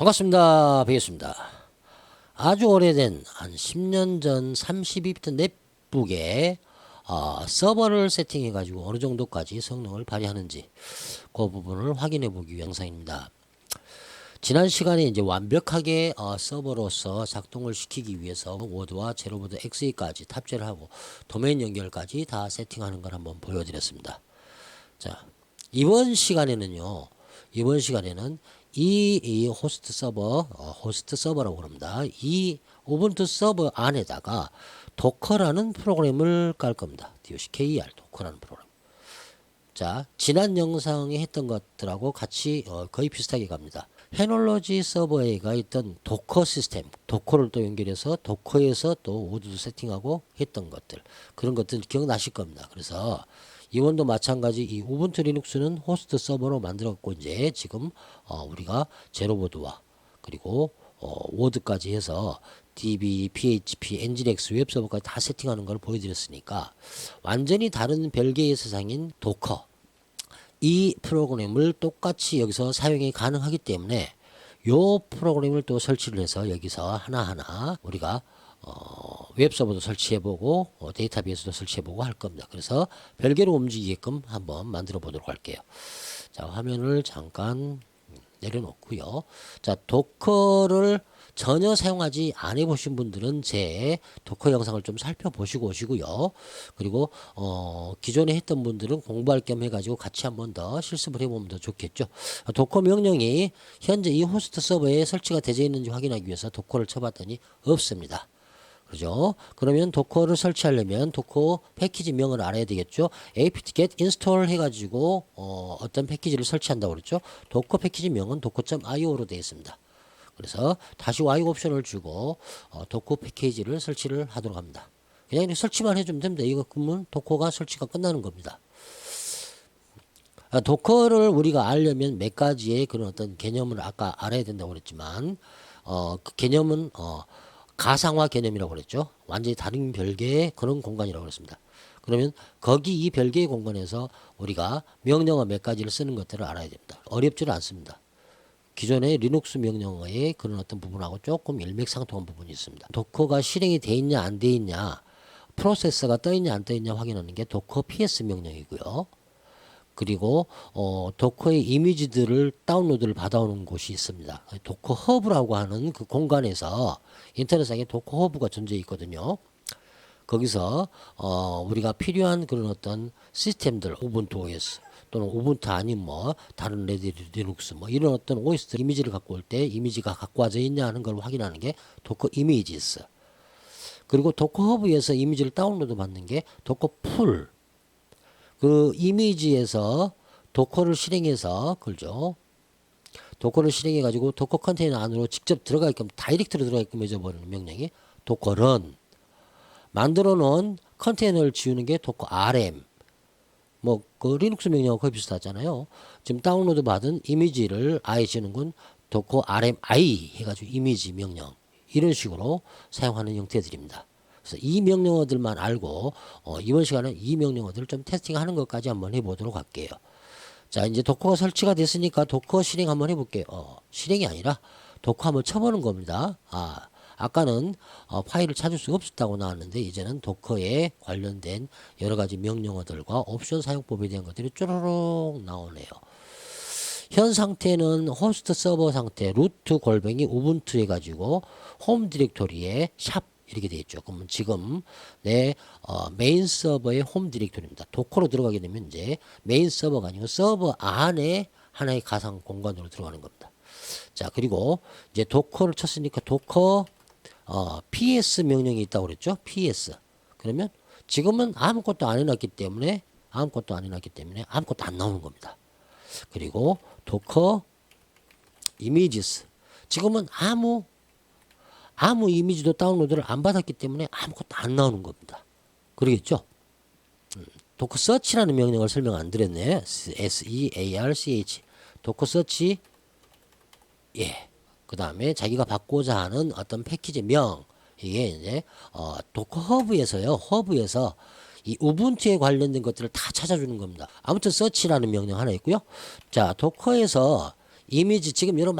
반갑습니다. 뵙겠습니다. 아주 오래된 한 10년 전 32비트 넷북에 서버를 세팅해 가지고 어느 정도까지 성능을 발휘하는지 그 부분을 확인해 보기 위한 영상입니다. 지난 시간에 이제 완벽하게 서버로서 작동을 시키기 위해서 워드와 제로보드 XE까지 탑재를 하고 도메인 연결까지 다 세팅하는 걸 한번 보여드렸습니다. 자, 이번 시간에는 이 호스트 서버라고 그럽니다. 이 우분투 서버 안에다가 도커라는 프로그램을 깔 겁니다. docker 도커라는 프로그램. 자, 지난 영상에 했던 것들하고 같이 거의 비슷하게 갑니다. 헤놀로지 서버에가 있던 도커 시스템, 도커를 또 연결해서 도커에서 또 오드도 세팅하고 했던 것들, 그런 것들 기억나실 겁니다. 그래서 이번도 마찬가지 이 우분투 리눅스는 호스트 서버로 만들었고 이제 지금 우리가 제로보드와 그리고 워드까지 해서 DB, PHP, 엔진X 웹서버까지 다 세팅하는 걸 보여드렸으니까 완전히 다른 별개의 세상인 도커, 이 프로그램을 똑같이 여기서 사용이 가능하기 때문에 요 프로그램을 또 설치를 해서 여기서 하나하나 우리가 웹서버도 설치해보고 데이터베이스도 설치해보고 할 겁니다. 그래서 별개로 움직이게끔 한번 만들어 보도록 할게요. 자, 화면을 잠깐 내려놓고요. 자, 도커를 전혀 사용하지 안 해보신 분들은 제 도커 영상을 좀 살펴보시고 오시고요. 그리고 기존에 했던 분들은 공부할 겸 해가지고 같이 한번 더 실습을 해보면 더 좋겠죠. 도커 명령이 현재 이 호스트 서버에 설치가 되어 있는지 확인하기 위해서 도커를 쳐봤더니 없습니다. 그죠? 그러면 도커를 설치하려면 도커 패키지 명을 알아야 되겠죠. apt-get install 해가지고 어떤 패키지를 설치한다고 그랬죠. 도커 패키지 명은 docker.io로 되어 있습니다. 그래서 다시 Y 옵션을 주고 도커 패키지를 설치를 하도록 합니다. 그냥 이렇게 설치만 해주면 됩니다. 이거 그러면 도커가 설치가 끝나는 겁니다. 도커를 우리가 알려면 몇 가지의 그런 어떤 개념을 아까 알아야 된다고 그랬지만 그 개념은 가상화 개념이라고 그랬죠. 완전히 다른 별개의 그런 공간이라고 그랬습니다. 그러면 거기 이 별개의 공간에서 우리가 명령어 몇 가지를 쓰는 것들을 알아야 됩니다. 어렵지는 않습니다. 기존의 리눅스 명령어의 그런 어떤 부분하고 조금 일맥상통한 부분이 있습니다. 도커가 실행이 돼 있냐 안 돼 있냐, 프로세서가 떠 있냐 안 떠 있냐 확인하는 게 도커 ps 명령이고요. 그리고 도커의 이미지들을 다운로드를 받아오는 곳이 있습니다. 도커 허브라고 하는 그 공간에서 인터넷상에 도커 허브가 존재해 있거든요. 거기서 우리가 필요한 그런 어떤 시스템들, 우분투 OS 또는 우분투 아닌 뭐 다른 레드 리눅스 뭐 이런 어떤 OS 이미지를 갖고 올 때 이미지가 갖고 와져 있냐 하는 걸 확인하는 게 도커 이미지스. 그리고 도커 허브에서 이미지를 다운로드 받는 게 도커 풀. 그 이미지에서 도커를 실행해서 그죠? 도커를 실행해 가지고 도커 컨테이너 안으로 직접 들어가게끔 다이렉트로 들어가게끔 해줘버리는 명령이 도커 런. 만들어 놓은 컨테이너를 지우는 게 도커 RM. 뭐 그 리눅스 명령하고 거의 비슷하잖아요. 지금 다운로드 받은 이미지를 아예 지우는 건 도커 RMI 해가지고 이미지 명령, 이런 식으로 사용하는 형태들입니다. 그래서 이 명령어들만 알고 이번 시간은 이 명령어들을 좀 테스팅하는 것까지 한번 해보도록 할게요. 자, 이제 도커가 설치가 됐으니까 도커 실행 한번 해볼게요. 실행이 아니라 도커 한번 쳐보는 겁니다. 아까는 파일을 찾을 수 없었다고 나왔는데 이제는 도커에 관련된 여러 가지 명령어들과 옵션 사용법에 대한 것들이 쪼르륵 나오네요. 현 상태는 호스트 서버 상태 루트 골뱅이 우분투 해가지고 홈 디렉토리에 샵 이렇게 되어 있죠. 그러면 지금 내 메인 서버의 홈 디렉토리입니다. 도커로 들어가게 되면 이제 메인 서버가 아니고 서버 안에 하나의 가상 공간으로 들어가는 겁니다. 자, 그리고 이제 도커를 쳤으니까 도커 ps 명령이 있다고 그랬죠. ps. 그러면 지금은 아무것도 안 해놨기 때문에 아무것도 안 나오는 겁니다. 그리고 도커 이미지스. 지금은 아무 이미지도 다운로드를 안 받았기 때문에 아무것도 안 나오는 겁니다. 그러겠죠? 도커 서치라는 명령을 설명 안 드렸네. search. 도커 서치. 예. 그 다음에 자기가 받고자 하는 어떤 패키지 명. 이게 이제 도커 허브에서요. 허브에서 이 우분투에 관련된 것들을 다 찾아주는 겁니다. 아무튼 서치라는 명령 하나 있고요. 자, 도커에서 이미지 지금 이런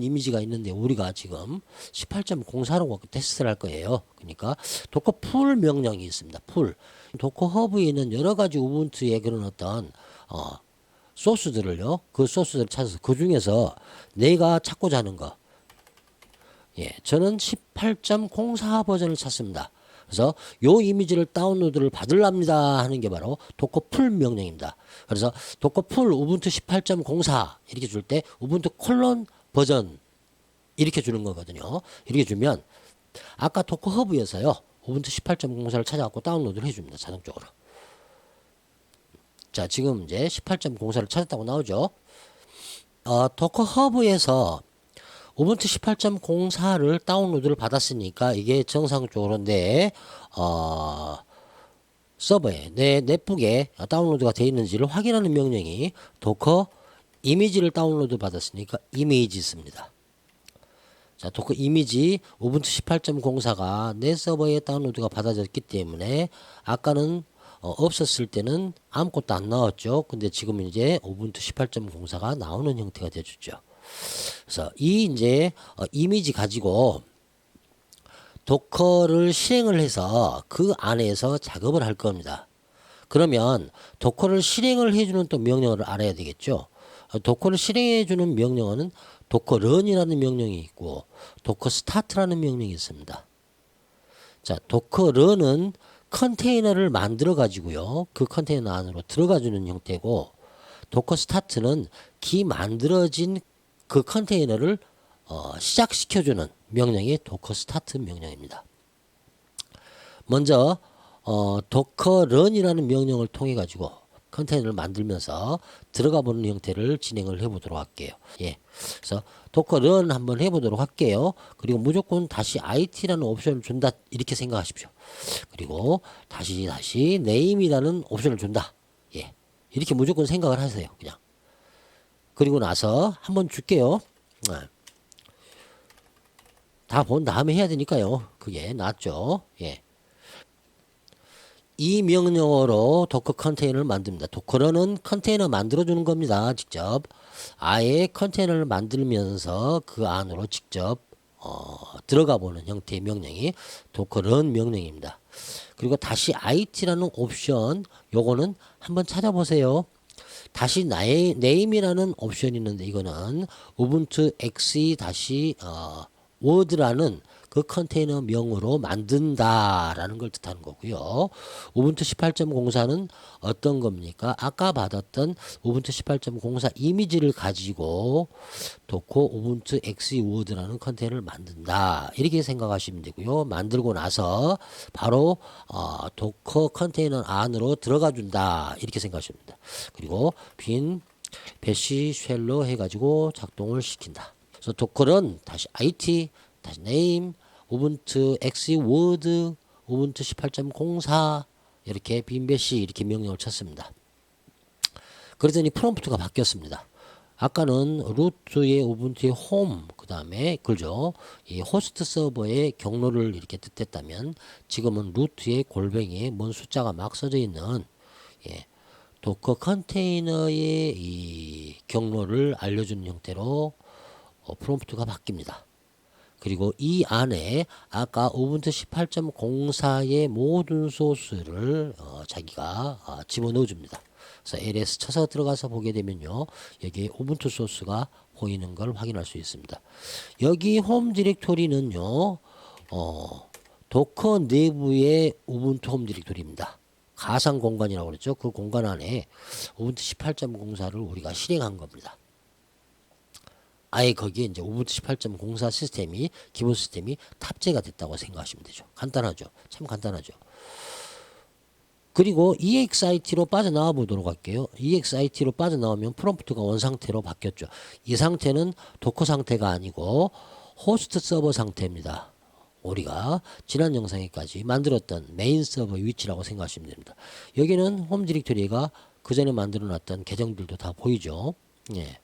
이미지가 있는데 우리가 지금 18.04로 테스트를 할 거예요. 그러니까 도커 풀 명령이 있습니다. 풀. 도커 허브에 있는 여러 가지 우분투의 그런 어떤 소스들을요. 그 소스들을 찾아서 그 중에서 내가 찾고자 하는 거. 예, 저는 18.04 버전을 찾습니다. 그래서 요 이미지를 다운로드를 받으랍니다 하는 게 바로 도커 풀 명령입니다. 그래서 도커 풀 우분투 18.04 이렇게 줄 때 우분투 콜론 버전 이렇게 주는 거거든요. 이렇게 주면 아까 도커 허브에서요. 우분투 18.04를 찾아갖고 다운로드를 해줍니다. 자동적으로. 자, 지금 이제 18.04를 찾았다고 나오죠. 도커 허브에서 우분투 18.04를 다운로드를 받았으니까 이게 정상적으로 내 서버에 내 넷북에 다운로드가 되어 있는지를 확인하는 명령이 도커 이미지를 다운로드 받았으니까 이미지 씁니다. 자, 도커 이미지 우분투 18.04가 내 서버에 다운로드가 받아졌기 때문에 아까는 없었을 때는 아무것도 안 나왔죠. 근데 지금 이제 우분투 18.04가 나오는 형태가 되어주죠. 그래서 이 이제 이미지 가지고 도커를 실행을 해서 그 안에서 작업을 할 겁니다. 그러면 도커를 실행을 해주는 또 명령어를 알아야 되겠죠. 도커를 실행해주는 명령어는 도커 런이라는 명령이 있고 도커 스타트라는 명령이 있습니다. 자, 도커 런은 컨테이너를 만들어 가지고요. 그 컨테이너 안으로 들어가주는 형태고 도커 스타트는 만들어진 그 컨테이너를 시작시켜주는 명령이 도커 스타트 명령입니다. 먼저 도커 런이라는 명령을 통해 가지고 컨테이너를 만들면서 들어가 보는 형태를 진행을 해보도록 할게요. 예, 그래서 도커 런 한번 해보도록 할게요. 그리고 무조건 다시 IT라는 옵션을 준다 이렇게 생각하십시오. 그리고 다시 name이라는 옵션을 준다. 예, 이렇게 무조건 생각을 하세요. 그냥. 그리고 나서 한번 줄게요. 다 본 다음에 해야 되니까요. 그게 낫죠. 예. 이 명령어로 도커 컨테이너를 만듭니다. 도커런은 컨테이너 만들어주는 겁니다. 직접. 아예 컨테이너를 만들면서 그 안으로 직접 들어가 보는 형태의 명령이 도커런 명령입니다. 그리고 다시 IT라는 옵션 요거는 한번 찾아보세요. 다시 name이라는 옵션이 있는데 이거는 우분투 xe word라는 그 컨테이너 명으로 만든다라는 걸 뜻하는 거고요. 우분투 18.04는 어떤 겁니까? 아까 받았던 우분투 18.04 이미지를 가지고 도커 우분투 xe word라는 컨테이너를 만든다. 이렇게 생각하시면 되고요. 만들고 나서 바로 도커 컨테이너 안으로 들어가 준다. 이렇게 생각하시면 됩니다. 그리고 빈 배시 쉘로 해가지고 작동을 시킨다. 그래서 도커는 다시 IT 다시 name 우분투 xe word 우분투 18.04 이렇게 빈배시 이렇게 명령을 쳤습니다. 그러더니 프롬프트가 바뀌었습니다. 아까는 루트의 우분투의 홈 그 다음에 그죠 이 호스트 서버의 경로를 이렇게 뜻했다면 지금은 루트의 골뱅이에 뭔 숫자가 막 써져 있는 도커 컨테이너의 이 경로를 알려주는 형태로 프롬프트가 바뀝니다. 그리고 이 안에 아까 우분투 18.04의 모든 소스를 자기가 집어넣어 줍니다. 그래서 ls 쳐서 들어가서 보게 되면요. 여기에 우분투 소스가 보이는 걸 확인할 수 있습니다. 여기 홈 디렉토리는요. 도커 내부의 우분투 홈 디렉토리입니다. 가상 공간이라고 그랬죠. 그 공간 안에 우분투 18.04를 우리가 실행한 겁니다. 아예 거기에 이제 우분투 18.04 시스템이 기본 시스템이 탑재가 됐다고 생각하시면 되죠. 간단하죠. 참 간단하죠. 그리고 EXIT로 빠져나와 보도록 할게요. EXIT로 빠져나오면 프롬프트가 원 상태로 바뀌었죠. 이 상태는 도커 상태가 아니고 호스트 서버 상태입니다. 우리가 지난 영상에까지 만들었던 메인 서버 위치라고 생각하시면 됩니다. 여기는 홈 디렉토리가 그 전에 만들어 놨던 계정들도 다 보이죠. 예.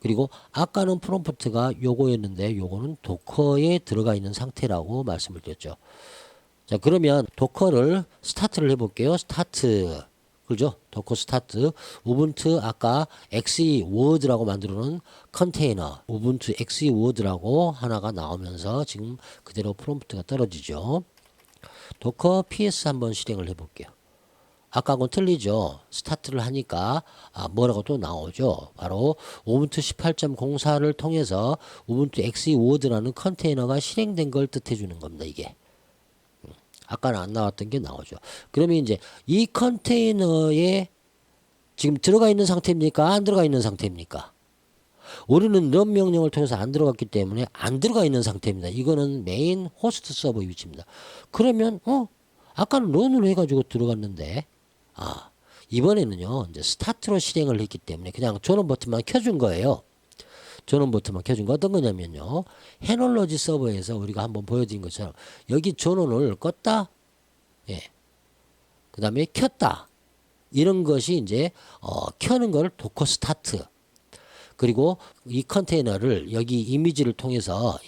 그리고 아까는 프롬프트가 요거였는데 요거는 도커에 들어가 있는 상태라고 말씀을 드렸죠. 자, 그러면 도커를 스타트를 해볼게요. 스타트. 그죠? 도커 스타트, 우분투 아까 XE 워드라고 만들어 놓은 컨테이너, 우분투 XE 워드라고 하나가 나오면서 지금 그대로 프롬프트가 떨어지죠. 도커 PS 한번 실행을 해 볼게요. 아까하고는 틀리죠. 스타트를 하니까 뭐라고 또 나오죠. 바로 우분투 18.04를 통해서 우분투 XE 워드라는 컨테이너가 실행된 걸 뜻해 주는 겁니다. 이게. 아까는 안 나왔던 게 나오죠. 그러면 이제 이 컨테이너에 지금 들어가 있는 상태입니까? 안 들어가 있는 상태입니까? 우리는 run 명령을 통해서 안 들어갔기 때문에 안 들어가 있는 상태입니다. 이거는 메인 호스트 서버 위치입니다. 그러면 아까는 run으로 해가지고 들어갔는데 이번에는요 이제 스타트로 실행을 했기 때문에 그냥 전원 버튼만 켜준 거예요. 전원 버튼만 켜준 거 어떤 거냐면요. 해놀로지 서버에서 우리가 한번 보여드린 것처럼 여기 전원을 껐다, 예, 그 다음에 켰다 이런 것이 이제 켜는 걸 도커 스타트. 그리고 이 컨테이너를 여기 이미지를 통해서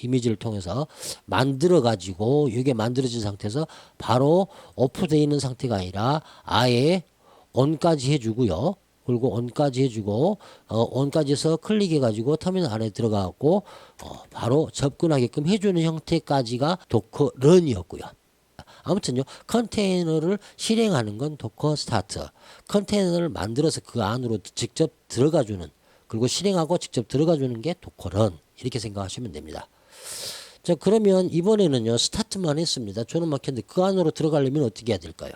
만들어 가지고 이게 만들어진 상태에서 바로 오프되어 있는 상태가 아니라 아예 on까지 해주고요. 그리고 on까지 해주고 on까지 해서 클릭해 가지고 터미널 안에 들어가고 바로 접근하게끔 해주는 형태까지가 도커 런이었고요. 아무튼요 컨테이너를 실행하는 건 도커 스타트, 컨테이너를 만들어서 그 안으로 직접 들어가주는, 그리고 실행하고 직접 들어가주는 게 도커 런, 이렇게 생각하시면 됩니다. 자, 그러면 이번에는요 스타트만 했습니다. 저는 막혔는데 그 안으로 들어가려면 어떻게 해야 될까요?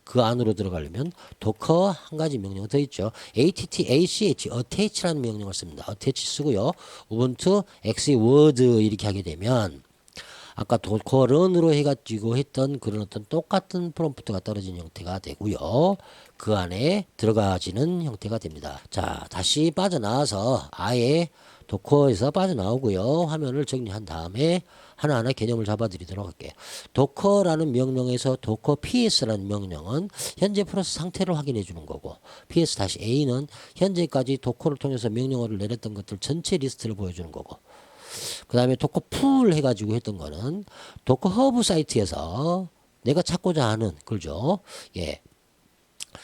그 안으로 들어가려면 도커 한 가지 명령 더 있죠. att-ach attach라는 명령을 씁니다. attach 쓰고요. 우분투 xe word 이렇게 하게 되면 아까 도커 런으로 해가지고 했던 그런 어떤 똑같은 프롬프트가 떨어진 형태가 되고요. 그 안에 들어가지는 형태가 됩니다. 자, 다시 빠져나와서 아예 도커에서 빠져나오고요. 화면을 정리한 다음에 하나하나 개념을 잡아드리도록 할게요. 도커라는 명령에서 도커 PS라는 명령은 현재 프로세스 상태를 확인해 주는 거고, PS-A는 현재까지 도커를 통해서 명령어를 내렸던 것들 전체 리스트를 보여주는 거고, 그 다음에 도커 풀 해가지고 했던 거는 도커 허브 사이트에서 내가 찾고자 하는, 그죠? 예.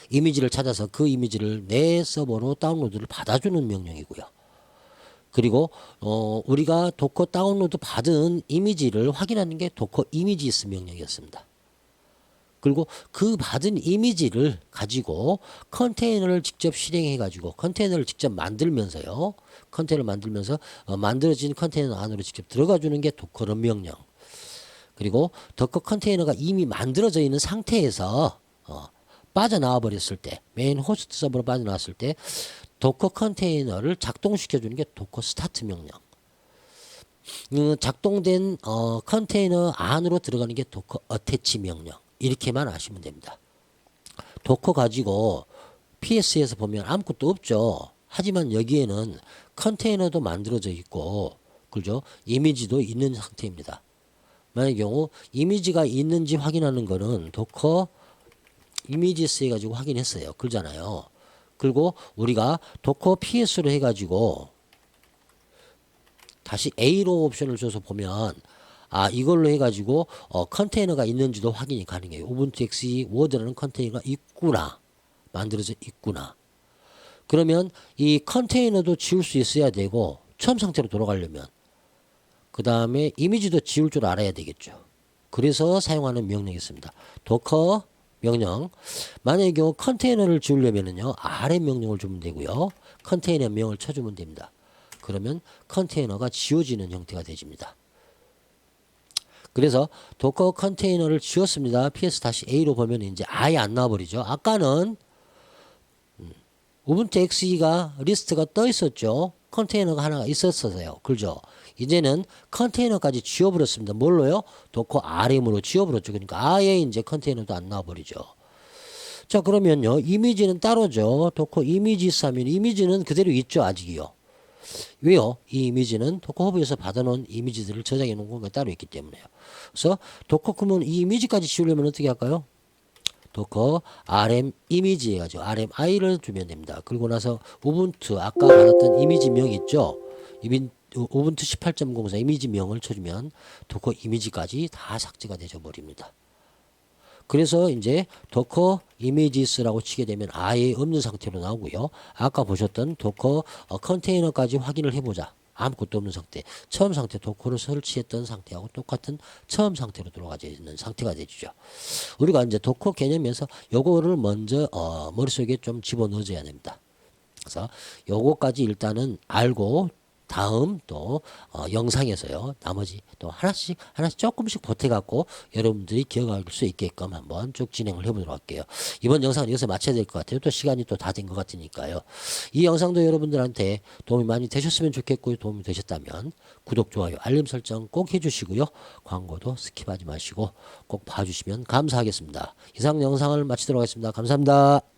이미지를 찾아서 그 이미지를 내 서버로 다운로드를 받아주는 명령이고요. 그리고 우리가 도커 다운로드 받은 이미지를 확인하는 게 도커 이미지스 명령이었습니다. 그리고 그 받은 이미지를 가지고 컨테이너를 직접 실행해 가지고 컨테이너를 직접 만들면서요. 컨테이너를 만들면서 만들어진 컨테이너 안으로 직접 들어가 주는 게 도커 런 명령. 그리고 도커 컨테이너가 이미 만들어져 있는 상태에서 빠져나와 버렸을 때, 메인 호스트 서버로 빠져나왔을 때 도커 컨테이너를 작동시켜 주는 게 도커 스타트 명령. 작동된 컨테이너 안으로 들어가는 게 도커 어태치 명령. 이렇게만 아시면 됩니다. 도커 가지고 PS에서 보면 아무것도 없죠. 하지만 여기에는 컨테이너도 만들어져 있고, 그죠? 이미지도 있는 상태입니다. 만약의 경우 이미지가 있는지 확인하는 거는 도커 이미지스 해가지고 확인했어요. 그러잖아요. 그리고 우리가 도커 PS로 해가지고 다시 A로 옵션을 줘서 보면 이걸로 해가지고 컨테이너가 있는지도 확인이 가능해요. 우분투 xe 워드라는 컨테이너가 있구나, 만들어져 있구나. 그러면 이 컨테이너도 지울 수 있어야 되고, 처음 상태로 돌아가려면 그 다음에 이미지도 지울 줄 알아야 되겠죠. 그래서 사용하는 명령이 있습니다. 도커 명령. 만약의 경우 컨테이너를 지우려면은요 RM 명령을 주면 되고요, 컨테이너 명을 쳐주면 됩니다. 그러면 컨테이너가 지워지는 형태가 되집니다. 그래서 도커 컨테이너를 지웠습니다. PS-A로 보면 이제 아예 안 나와버리죠. 아까는 우분투 XE가 리스트가 떠 있었죠. 컨테이너가 하나가 있었어요. 그죠? 이제는 컨테이너까지 지워버렸습니다. 뭘로요? 도커 RM으로 지워버렸죠. 그러니까 아예 이제 컨테이너도 안 나와버리죠. 자, 그러면요 이미지는 따로죠. 도커 이미지스 하면 이미지는 그대로 있죠. 아직이요. 왜요? 이 이미지는 도커 허브에서 받아놓은 이미지들을 저장해 놓은 공간이 따로 있기 때문에요. 그래서 도커 그러면 이 이미지까지 지우려면 어떻게 할까요? 도커 RM 이미지 해가지고 RMI를 주면 됩니다. 그리고 나서 우분투 아까 받았던 이미지명 있죠? 우분투 18.04 이미지명을 쳐주면 도커 이미지까지 다 삭제가 되져 버립니다. 그래서 이제 도커 이미지스라고 치게 되면 아예 없는 상태로 나오고요. 아까 보셨던 도커 컨테이너까지 확인을 해보자. 아무것도 없는 상태. 처음 상태 도커를 설치했던 상태하고 똑같은 처음 상태로 들어가져 있는 상태가 되죠. 우리가 이제 도커 개념에서 요거를 먼저 머릿속에 좀 집어넣어줘야 됩니다. 그래서 요거까지 일단은 알고 다음 또 영상에서요 나머지 또 하나씩 조금씩 보태갖고 여러분들이 기억할 수 있게끔 한번 쭉 진행을 해보도록 할게요. 이번 영상은 여기서 마쳐야 될 것 같아요. 또 시간이 또 다 된 것 같으니까요. 이 영상도 여러분들한테 도움이 많이 되셨으면 좋겠고요. 도움이 되셨다면 구독, 좋아요, 알림 설정 꼭 해주시고요. 광고도 스킵하지 마시고 꼭 봐주시면 감사하겠습니다. 이상 영상을 마치도록 하겠습니다. 감사합니다.